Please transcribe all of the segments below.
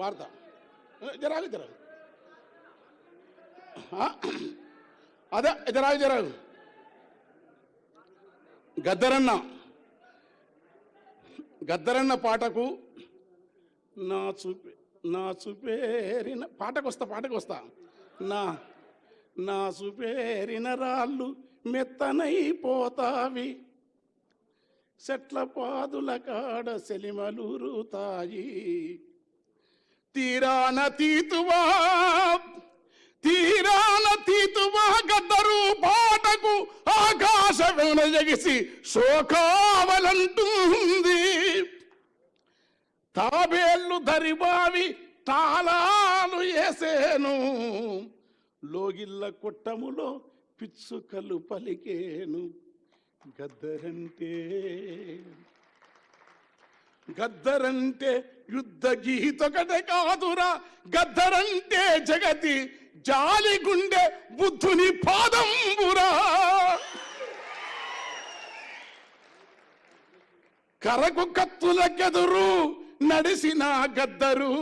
వార్త జరాగు జరాగు అదే జరాగు జరాగు. గద్దరన్న పాటకు నా చూపేరిన పాటకు వస్తా నా చూపేరిన రాళ్ళు మెత్తనైపోతావి, చెట్ల పాదుల కాడ సెలిమలూరుతాయి, తీరాన తీతువా గద్దరు పాటకు ఆకాశవేణ ఎగిసి శోకావలంటుంది, తాబేళ్ళు దరిబావి తాళాలు వేసేను, లోగిళ్ళ కొట్టములో పిచ్చుకలు పలికేను, గద్దరంటే యుద్ధ గీతొకటే కాదురా, గద్దరంటే జగతి జాలి గుండె బుద్ధుని పాదంబురా, కరకు కత్తులకెదురు నడిసిన గద్దరు.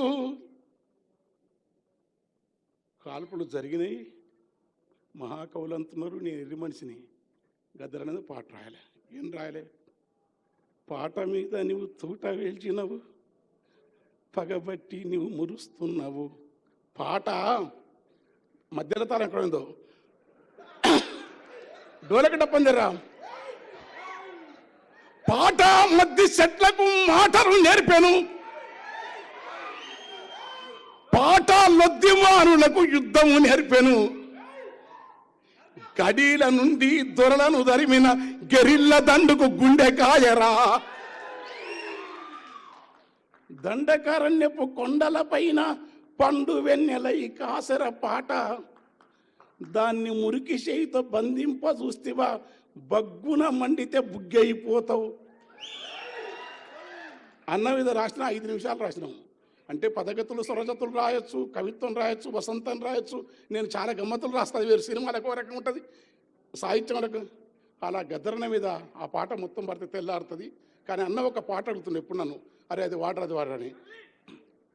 కాల్పులు జరిగినాయి, మహాకవులు అంటున్నారు నేను ఎర్రి మనిషిని, గద్దరు అనేది పాట రాయలే. ఏం రాయలే? పాట మీద నువ్వు తూట వేల్చినవు, పగబట్టి నువ్వు మురుస్తున్నావు. పాట మధ్యలో తాను ఎక్కడుందో డోలకి డప్పందిరా. పాట మధ్య చెట్లకు మాటలు నేర్పాను, పాట లొద్దిమానులకు యుద్ధము నేర్పాను, కడీల నుండి దొరలను దరిమిన గెరిల్ల దండుకు గుండెకాయరా, దండకారణ్యపు కొండల పైన పండు వెన్నెలై కాసర పాట, దాన్ని మురికి చేయితో బంధింప చూస్తేవా బగ్గున మండితే బుగ్గైపోతావు అన్న మీద రాసిన 5 నిమిషాలు రాసినాం. అంటే పదగతులు స్వరజతులు రాయొచ్చు, కవిత్వం రాయొచ్చు, వసంతం రాయొచ్చు. నేను చాలా గమ్మతులు రాస్తాను, వేరు సినిమాలకు ఒక రకం ఉంటుంది, సాహిత్యంలకు. అలా గద్దరన్న మీద ఆ పాట మొత్తం పడితే తెల్లారుతుంది. కానీ అన్న ఒక పాట అడుగుతుంది ఎప్పుడు నన్ను, అరే అది వాడని.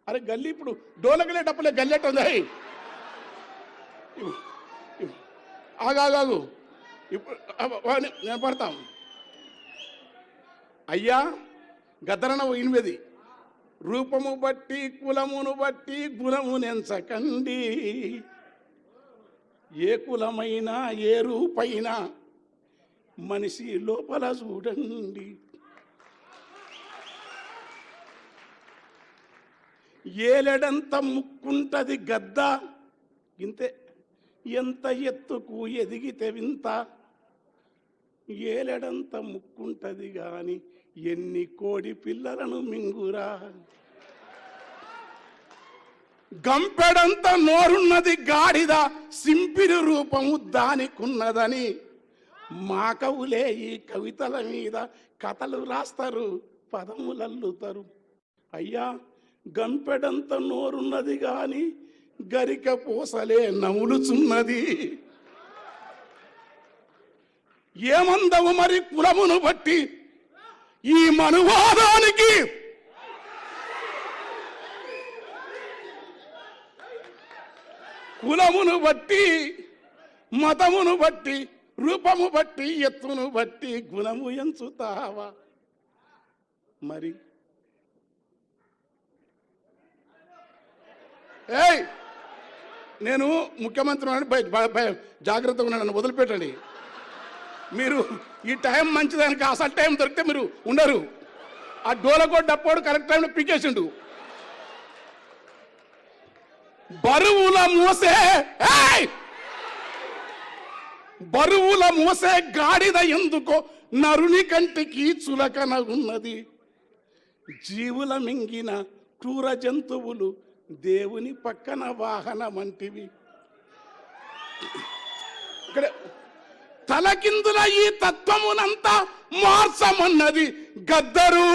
అరే గల్లీ ఇప్పుడు డోలకలే డప్పులే గల్లెట్ ఉంది, ఆగాగు ఇప్పుడు నేను పడతాం. అయ్యా గద్దరన్న 8 రూపము బట్టి కులమును బట్టి గుణము నెంచకండి, ఏ కులమైనా ఏ రూపైనా మనిషి లోపల చూడండి, ఏలెడంత ముక్కుంటది గద్ద ఇంతే, ఎంత ఎత్తుకు ఎదిగితే వింత, ఏలెడంత ముక్కుంటది గాని ఎన్ని కోడి పిల్లలను మింగురా, గంపెడంత నోరున్నది గాడిద సింపిరి రూపము దానికున్నదని, మా కవులే ఈ కవితల మీద కథలు రాస్తారు, పదములల్లుతారు. అయ్యా గంపెడంత నోరున్నది గాని గరిక పూసలే నములుచున్నది, ఏమందవు మరి కులమును బట్టి ఈ మనువాదానికి, కులమును బట్టి మతమును బట్టి రూపము బట్టి ఎత్తును బట్టి గుణము ఎంచుతావా మరి? ఏయ్ నేను ముఖ్యమంత్రి జాగ్రత్తగా ఉన్నాను, నన్ను వదిలిపెట్టండి. మీరు ఈ టైం మంచిదానికి అసలు టైం దొరికితే మీరు ఉండరు. ఆ డోలకోట డప్పోడు కరెక్ట్ టైంలో పీకేసిండు. బరువుల మోసే గాడిద ఎందుకో నరుని కంటికి చులకన ఉన్నది, జీవుల మింగిన క్రూర జంతువులు దేవుని పక్కన వాహనమంటివి. ఇక్కడ తలకిందుల ఈ తత్వమునంతా మార్చమన్నది గద్దరు.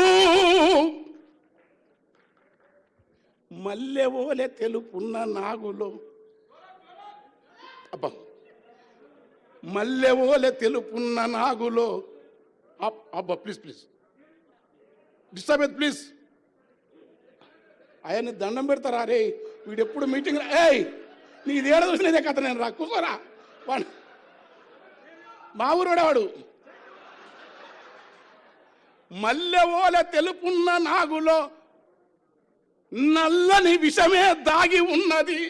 మల్లెవోలే తెలుపున్న నాగులో, అబ్బా మల్లెవోలే తెలుపున్న నాగులో, అబ్బా ప్లీజ్ డిస్టర్బ్ ప్లీజ్. ఆయన్ని దండం పెడతారా? రే వీడు ఎప్పుడు మీటింగ్ నీది ఏడ చూసినదే కథ, నేను రా కూర్చోరా. వాడు మా ఊరోడే వాడు. మల్లెవోల తెలుపున్న నాగులో నల్లని విషమే దాగి ఉన్నది.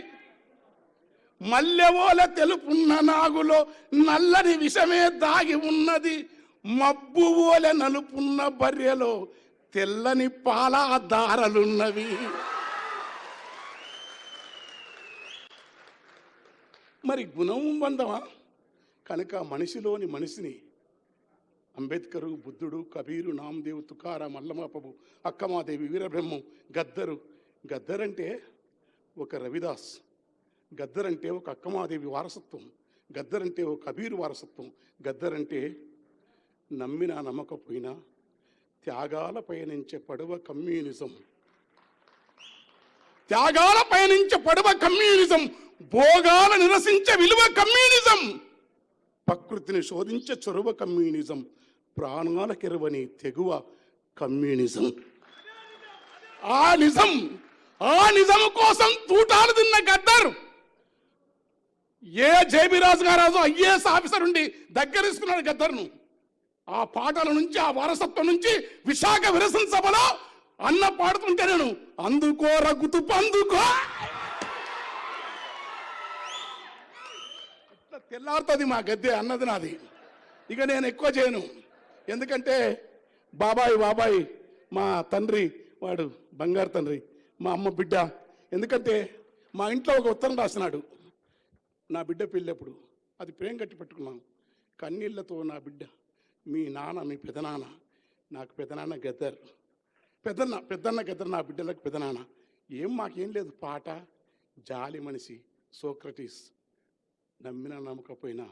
మల్లెవోల తెలుపున్న నాగులో నల్లని విషమే దాగి ఉన్నది. మబ్బు ఓల నలుపున్న బర్రెలో తెల్లని పాల దారలున్నవి. మరి గుణం బంధమా? కనుక మనిషిలోని మనిషిని అంబేద్కరు, బుద్ధుడు, కబీరు, నామదేవ్, తుకారాం, అల్లమాపబు, అక్కమాదేవి, వీరబ్రహ్మం, గద్దరంటే ఒక రవిదాస్, గద్దరంటే ఒక అక్కమాదేవి వారసత్వం, గద్దరంటే ఒక కబీరు వారసత్వం, గద్దరంటే నమ్మినా నమ్మకపోయినా త్యాగాల పయనించే పడవ కమ్యూనిజం, త్యాగాల పయనించే పడవ కమ్యూనిజం, భోగాల నిరసించే విలువ కమ్యూనిజం, ప్రకృతిని శోధించే చొరవ కమ్యూనిజం, ప్రాణాలకెరవని తెగువ కమ్యూనిజం. ఆ నిజం కోసం తూటాలు తిన్న గద్దర్ ఏ జేబీరాజు గారాజు ఐఏఎస్ ఆఫీసర్ ఉండి దగ్గరేసుకున్నాడు గద్దర్ను. ఆ పాటల నుంచి, ఆ వారసత్వం నుంచి విశాఖ విరసన సభలో అన్న పాడుతుంటే నేను అందుకో రగుతు పందుకో తెల్లారుతుంది మా గద్దె అన్నది నాది. ఇక నేను ఎక్కువ చేయను, ఎందుకంటే బాబాయ్ మా తండ్రి, వాడు బంగారు తండ్రి, మా అమ్మ బిడ్డ. ఎందుకంటే మా ఇంట్లో ఒక ఉత్తరం రాసినాడు నా బిడ్డ పెళ్ళప్పుడు, అది ప్రేమ కట్టి పెట్టుకున్నాను. కన్నీళ్లతో నా బిడ్డ, మీ నాన్న, మీ పెదనాన్న, నాకు పెదనాన్న గద్దర్, పెద్దన్న గద్దర్, నా బిడ్డలకు పెదనాన్న. మాకేం లేదు, పాట, జాలి మనిషి, సోక్రటీస్, నమ్మినా నమ్మకపోయినా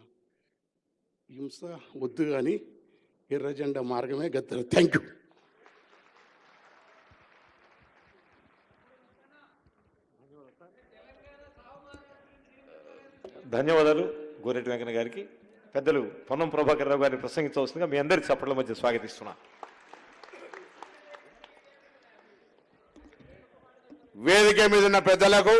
హింస వద్దు కానీ ఎర్రజెండా మార్గమే గద్దర్. Thank you. ధన్యవాదాలు గోరెటి వెంకన్న గారికి. పెద్దలు పొన్నం ప్రభాకర్ రావు గారిని ప్రసంగించవలసిందిగా మీ అందరి చప్పట్ల మధ్య స్వాగతిస్తున్నా. వేదిక మీద ఉన్న పెద్దలకు,